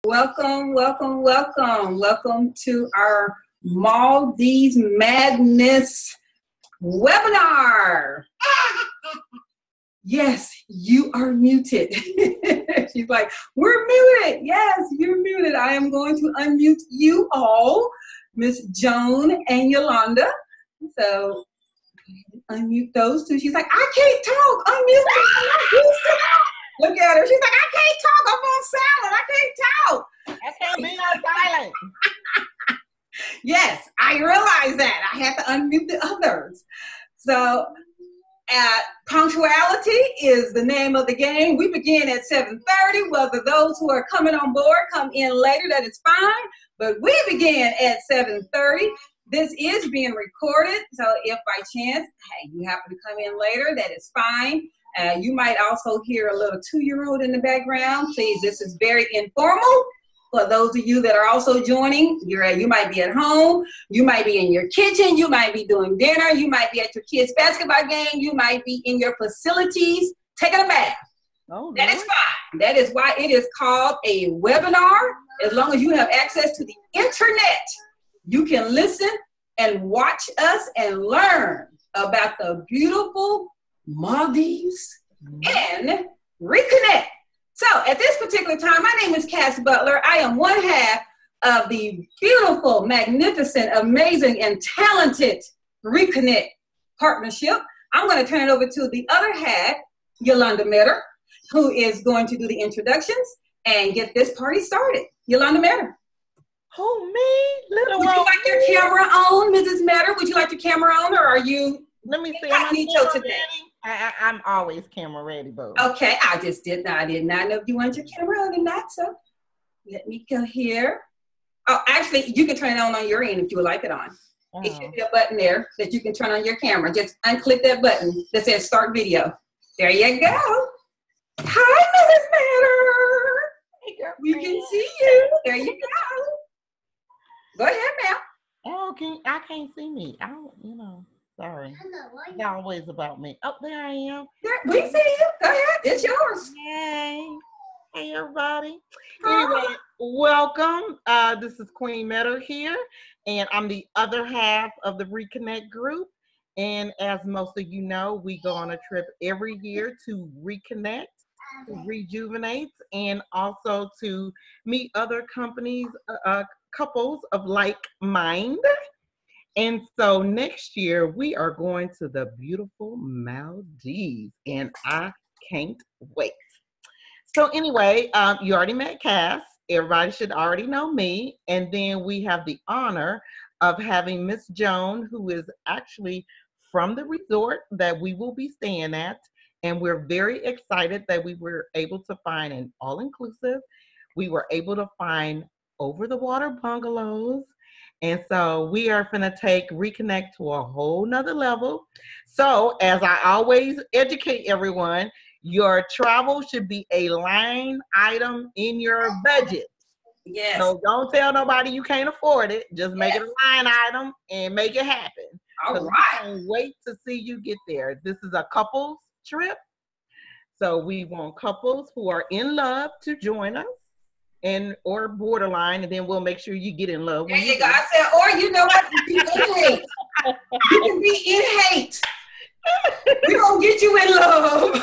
Welcome, welcome, welcome. Welcome to our Maldives Madness webinar. Yes, you are muted. She's like, we're muted. Yes, you're muted. I am going to unmute you all, Miss Joan and Yolanda. So unmute those two. She's like, I can't talk. Unmute me. I'm not used to that. Look at her. She's like, I can't talk. I'm on silent. I can't talk. I can't be on silent. Yes, I realize that. I have to unmute the others. So punctuality is the name of the game. We begin at 7:30. Whether those who are coming on board come in later, that is fine. But we begin at 7:30. This is being recorded. So if by chance, hey, you happen to come in later, that is fine. You might also hear a little 2-year-old in the background. Please, this is very informal. For those of you that are also joining, you might be at home, you might be in your kitchen, you might be doing dinner, you might be at your kids' basketball game, you might be in your facilities taking a bath. Oh, that is fine. That is why it is called a webinar. As long as you have access to the internet, you can listen and watch us and learn about the beautiful Maldives and reconnect. So at this particular time, my name is Cass Butler. I am one half of the beautiful, magnificent, amazing, and talented Reconnect partnership. I'm going to turn it over to the other half, Yolanda Metter, who is going to do the introductions and get this party started. Yolanda Metter. Oh, me? Little Would you like your camera on, Mrs. Metter? Would you like your camera on, or are you? Let me see. Am I camera today? I'm always camera ready, boo. Okay, I did not know if you want your camera on or not, so let me go here. Oh, actually, you can turn it on your end if you would like it on. Oh. It should be a button there that you can turn on your camera. Just unclick that button that says start video. There you go. Hi, Mrs. Matter. We can see you. There you go. Go ahead, ma'am. Oh, I can't see me. I don't, sorry. It's always about me. Oh, there I am. We see you. Go ahead. It's yours. Yay. Hey, everybody. Anyway, welcome. This is Queen Meadow here, and I'm the other half of the Reconnect group. And as most of you know, we go on a trip every year to reconnect, to rejuvenate, and also to meet other couples of like mind. And so next year we are going to the beautiful Maldives, and I can't wait. So anyway, you already met Cass. Everybody should already know me. And then we have the honor of having Miss Joan, who is actually from the resort that we will be staying at. And we're very excited that we were able to find an all-inclusive. We were able to find over-the-water bungalows. And so we are going to take Reconnect to a whole nother level. So as I always educate everyone, your travel should be a line item in your budget. Yes. So don't tell nobody you can't afford it. Just make it a line item and make it happen. All right. We can't wait to see you get there. This is a couples trip. So we want couples who are in love to join us. Or borderline, and then we'll make sure you get in love. There you go. I said, or you know what? You can be in hate. You can be in hate. We're going to get you in love. We're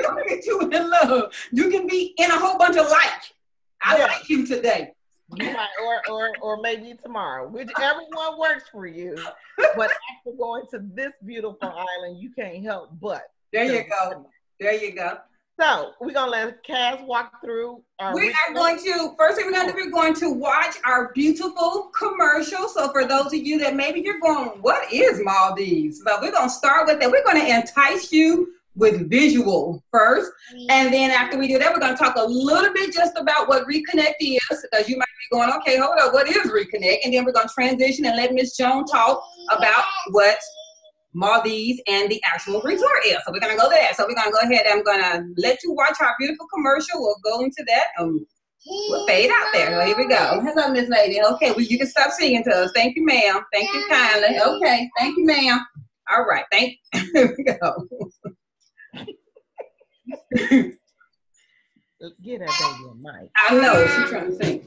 going to get you in love. You can be in a whole bunch of like. I like you today. You might, or maybe tomorrow. Whichever one works for you. But after going to this beautiful island, you can't help but. There you go. There you go. So we're going to let Cass walk through. First thing we're going to do, we're going to watch our beautiful commercial. So for those of you that maybe you're going, what is Maldives? So we're going to start with that. We're going to entice you with visual first. And then after we do that, we're going to talk a little bit just about what Reconnect is, because you might be going, okay, hold up, what is Reconnect? And then we're going to transition and let Miss Joan talk about what Maldives and the actual resort is. So we're going to go there. So we're going to go ahead and I'm going to let you watch our beautiful commercial. We'll go into that. We'll fade out there. So here we go. Hello, Miss Lady. Okay, well, you can stop singing to us. Thank you, ma'am. Thank you kindly. Okay, thank you, ma'am. All right, here we go. Get that baby a mic. I know, she's trying to think.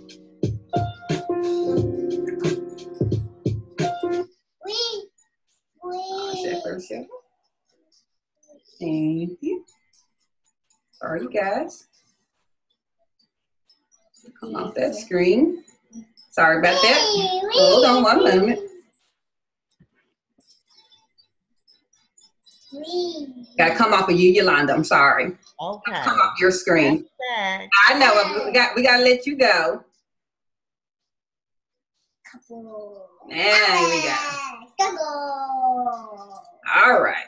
Thank you. Sorry, guys. Come off that screen. Sorry about that. Hold on one moment. Gotta come off of you, Yolanda. I'm sorry. Okay. Come off your screen. I know. We gotta let you go. There we go. All right.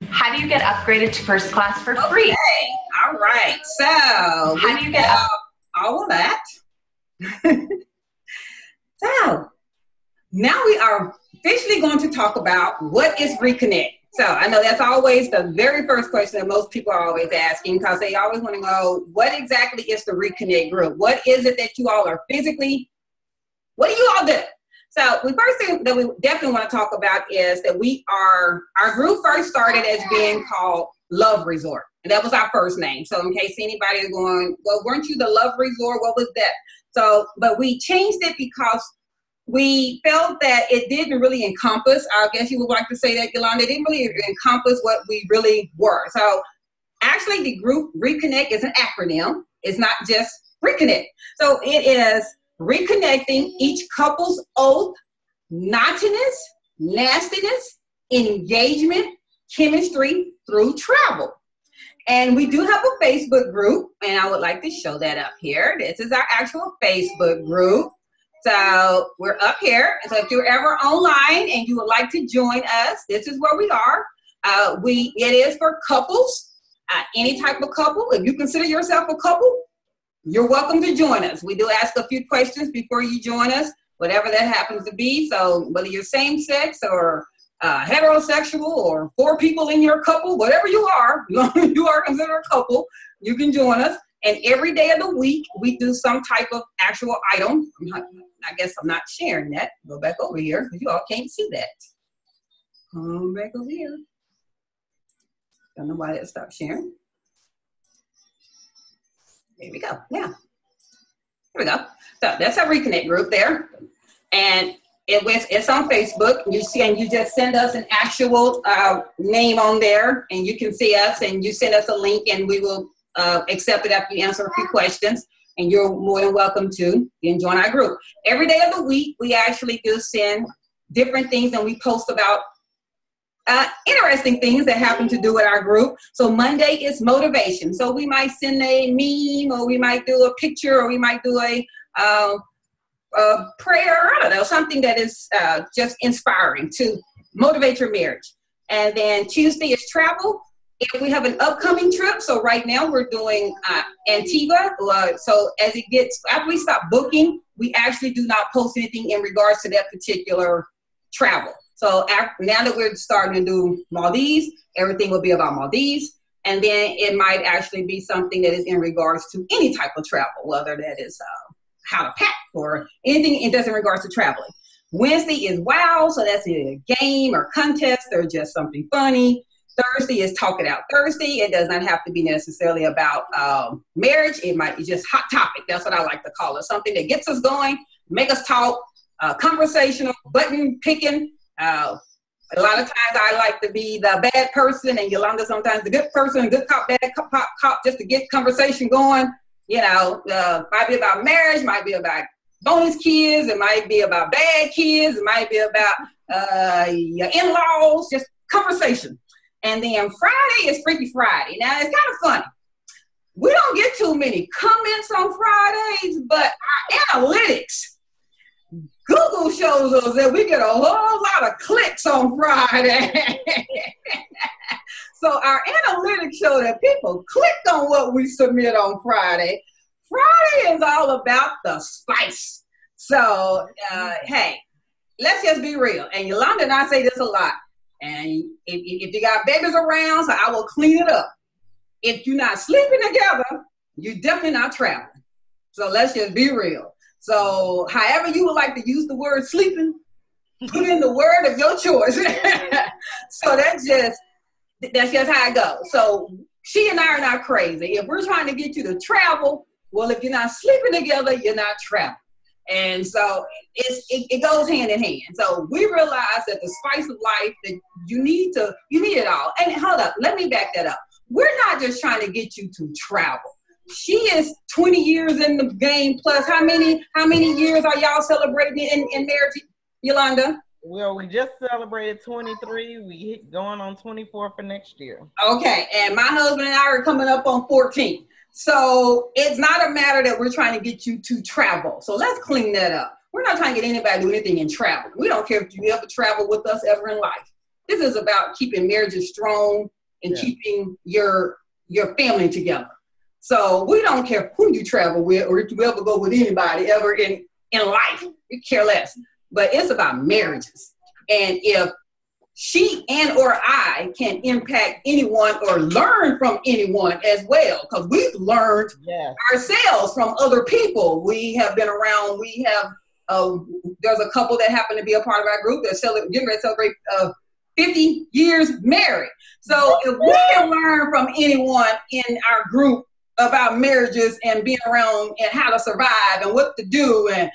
How do you get upgraded to first class for free? Okay. All right. So how do you get all of that? So now we are officially going to talk about what is Reconnect. So I know that's always the very first question that most people are always asking, because they always want to know, what exactly is the Reconnect group? What is it that you all are physically, what do you all do? So the first thing that we definitely want to talk about is that our group first started as being called Love Resort. And that was our first name. So in case anybody is going, well, weren't you the Love Resort? What was that? So, but we changed it because we felt that it didn't really encompass, I guess you would like to say that, Yolanda, it didn't really encompass what we really were. So actually the group Reconnect is an acronym. It's not just reconnect. So it is reconnecting each couple's oath, naughtiness, nastiness, engagement, chemistry through travel. And we do have a Facebook group, and I would like to show that up here. This is our actual Facebook group. So we're up here. So if you're ever online and you would like to join us, this is where we are. It is for couples, any type of couple. If you consider yourself a couple, you're welcome to join us. We do ask a few questions before you join us, whatever that happens to be. So whether you're same sex or heterosexual or 4 people in your couple, whatever you are, you are considered a couple, you can join us. And every day of the week, we do some type of actual item. I guess I'm not sharing that. Go back over here because you all can't see that. Come back over here. Don't know why that stopped sharing. There we go. Yeah. Here we go. So that's our Reconnect group there. And it's on Facebook. You see, and you just send us an actual name on there, and you can see us, and you send us a link, and we will accept it after you answer a few questions. And you're more than welcome to join our group. Every day of the week, we actually do send different things, and we post about interesting things that happen to do with our group. So Monday is motivation. So we might send a meme, or we might do a picture, or we might do a prayer, I don't know, something that is just inspiring to motivate your marriage. And then Tuesday is travel. If we have an upcoming trip, so right now we're doing Antigua. So as it gets, after we stop booking, we actually do not post anything in regards to that particular travel. So now that we're starting to do Maldives, everything will be about Maldives. And then it might actually be something that is in regards to any type of travel, whether that is how to pack or anything it does in regards to traveling. Wednesday is wow, so that's a game or contest or just something funny. Thursday is Talk It Out Thursday. It does not have to be necessarily about marriage. It might be just hot topic. That's what I like to call it. Something that gets us going, make us talk, conversational, button picking. A lot of times I like to be the bad person, and Yolanda sometimes the good person, good cop, bad cop, just to get conversation going. You know, might be about marriage, might be about bonus kids, it might be about bad kids, it might be about your in-laws, just conversation. And then Friday is Freaky Friday. Now, it's kind of funny. We don't get too many comments on Fridays, but our analytics, Google shows us that we get a whole lot of clicks on Friday. So our analytics show that people clicked on what we submit on Friday. Friday is all about the spice. So, hey, let's just be real. And Yolanda and I say this a lot. And if you got babies around, so I will clean it up. If you're not sleeping together, you're definitely not traveling. So let's just be real. So however you would like to use the word sleeping, put in the word of your choice. So that's just how it goes. So she and I are not crazy. If we're trying to get you to travel, well, if you're not sleeping together, you're not traveling. And so it goes hand in hand. So we realize that the spice of life, that you need it all. And hold up, let me back that up. We're not just trying to get you to travel. She is 20 years in the game plus. How many years are y'all celebrating in marriage, Yolanda? Well, we just celebrated 23. We going on 24 for next year. Okay, and my husband and I are coming up on 14. So it's not a matter that we're trying to get you to travel. So let's clean that up. We're not trying to get anybody to do anything in travel. We don't care if you ever travel with us ever in life. This is about keeping marriages strong and keeping your family together. So we don't care who you travel with or if you ever go with anybody ever in life. We care less. But it's about marriages. And if she and or I can impact anyone or learn from anyone as well, because we've learned ourselves from other people. We have been around, there's a couple that happen to be a part of our group that's getting ready to celebrate 50 years married. So if we can learn from anyone in our group about marriages and being around and how to survive and what to do and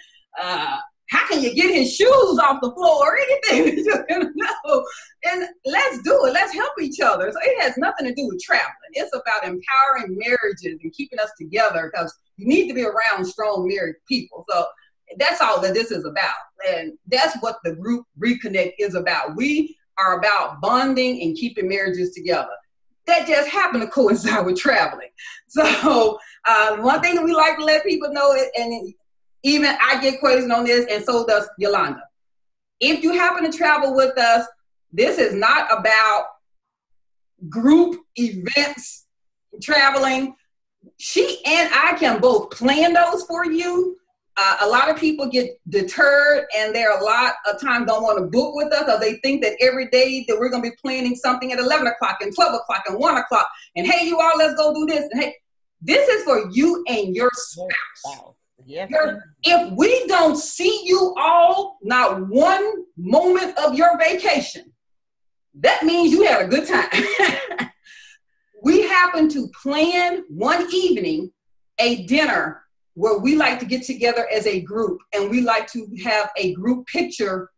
how can you get his shoes off the floor or anything that you're gonna know? And let's do it. Let's help each other. So it has nothing to do with traveling. It's about empowering marriages and keeping us together, because you need to be around strong married people. So that's all that this is about. And that's what the group Reconnect is about. We are about bonding and keeping marriages together. That just happened to coincide with traveling. So one thing that we like to let people know, and even I get questions on this, and so does Yolanda. If you happen to travel with us, this is not about group events, traveling. She and I can both plan those for you. A lot of people get deterred, and there are a lot of times don't want to book with us, because they think that every day that we're going to be planning something at 11 o'clock and 12 o'clock and 1 o'clock. And hey, you all, let's go do this. And hey, this is for you and your spouse. Yes. If we don't see you all, not one moment of your vacation, that means you had a good time. We happen to plan one evening a dinner where we like to get together as a group, and we like to have a group picture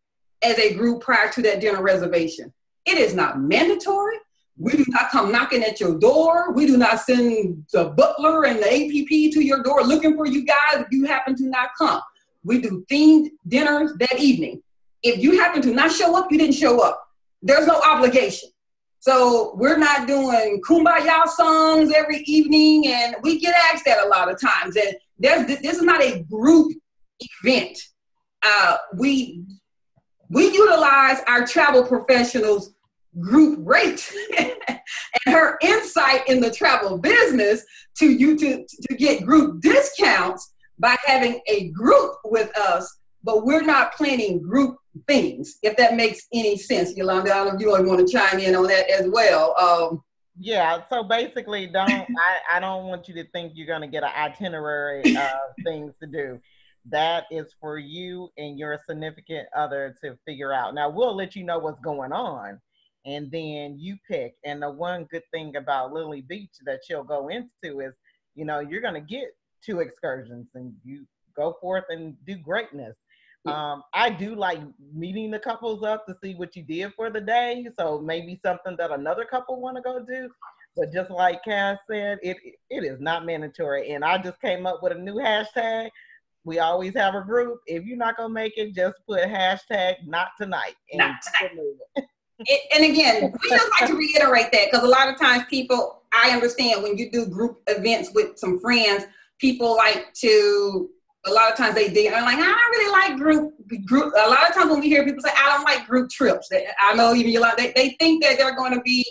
as a group prior to that dinner reservation. It is not mandatory. We do not come knocking at your door. We do not send the Butler and the APP to your door looking for you guys if you happen to not come. We do themed dinners that evening. If you happen to not show up, you didn't show up. There's no obligation. So we're not doing kumbaya songs every evening, and we get asked that a lot of times. And this is not a group event. We utilize our travel professionals' group rate and her insight in the travel business to get group discounts by having a group with us, but we're not planning group things, if that makes any sense. Yolanda, I don't know if you want to chime in on that as well. Yeah, so basically I don't want you to think you're going to get an itinerary of things to do. That is for you and your significant other to figure out. Now, we'll let you know what's going on, and then you pick. And the one good thing about Lily Beach that you'll go into is, you're going to get 2 excursions, and you go forth and do greatness. I do like meeting the couples up to see what you did for the day. So maybe something that another couple want to go do. But just like Cass said, it is not mandatory. And I just came up with a new hashtag. We always have a group. If you're not going to make it, just put hashtag not tonight. Not tonight. And again, we just like to reiterate that, because a lot of times people, I understand when you do group events with some friends, people like to, a lot of times they're like, I don't really like group. A lot of times when we hear people say, I don't like group trips. I know even they think that they're going to be,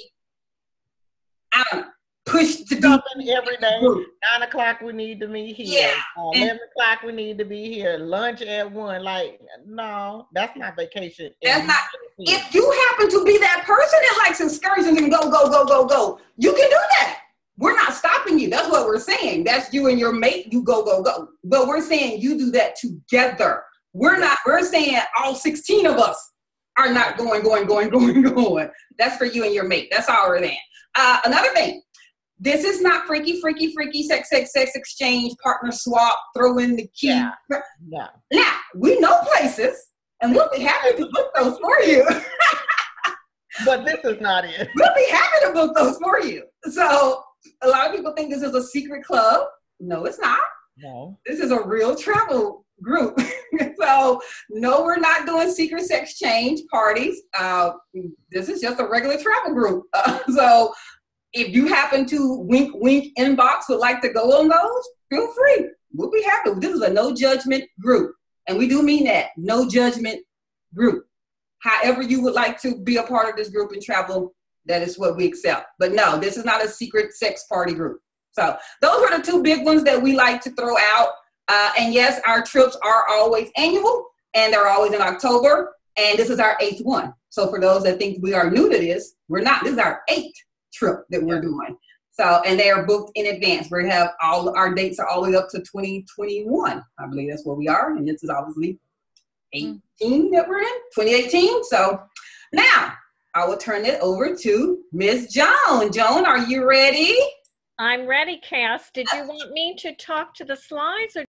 I don't know, pushed to do something every day. 9 o'clock we need to be here. Yeah. 11 o'clock we need to be here. Lunch at 1. Like, no, that's not vacation. That's not. If you happen to be that person that likes excursions and go, you can do that. We're not stopping you. That's what we're saying. That's you and your mate. You go. But we're saying you do that together. We're saying all 16 of us are not going. That's for you and your mate. That's all we're saying. Another thing. This is not freaky, sex exchange, partner swap, throw in the key. Yeah. Now, we know places, and we'll be happy to book those for you. But this is not it. We'll be happy to book those for you. So a lot of people think this is a secret club. No, it's not. No. This is a real travel group. So no, we're not doing secret sex change parties. This is just a regular travel group. So if you happen to wink inbox would like to go on those, feel free. We'll be happy. This is a no judgment group. And we do mean that, no judgment group. However you would like to be a part of this group and travel, that is what we accept. But no, this is not a secret sex party group. So those are the 2 big ones that we like to throw out. And yes, our trips are always annual, and they're always in October. And this is our 8th one. So for those that think we are new to this, we're not. This is our 8th trip that we're doing. So, and they are booked in advance. We have all our dates are all the way up to 2021. I believe that's where we are. And this is obviously 18 that we're in, 2018. So now I will turn it over to Miss Joan. Joan, are you ready? I'm ready, Cass. Did you want me to talk to the slides, or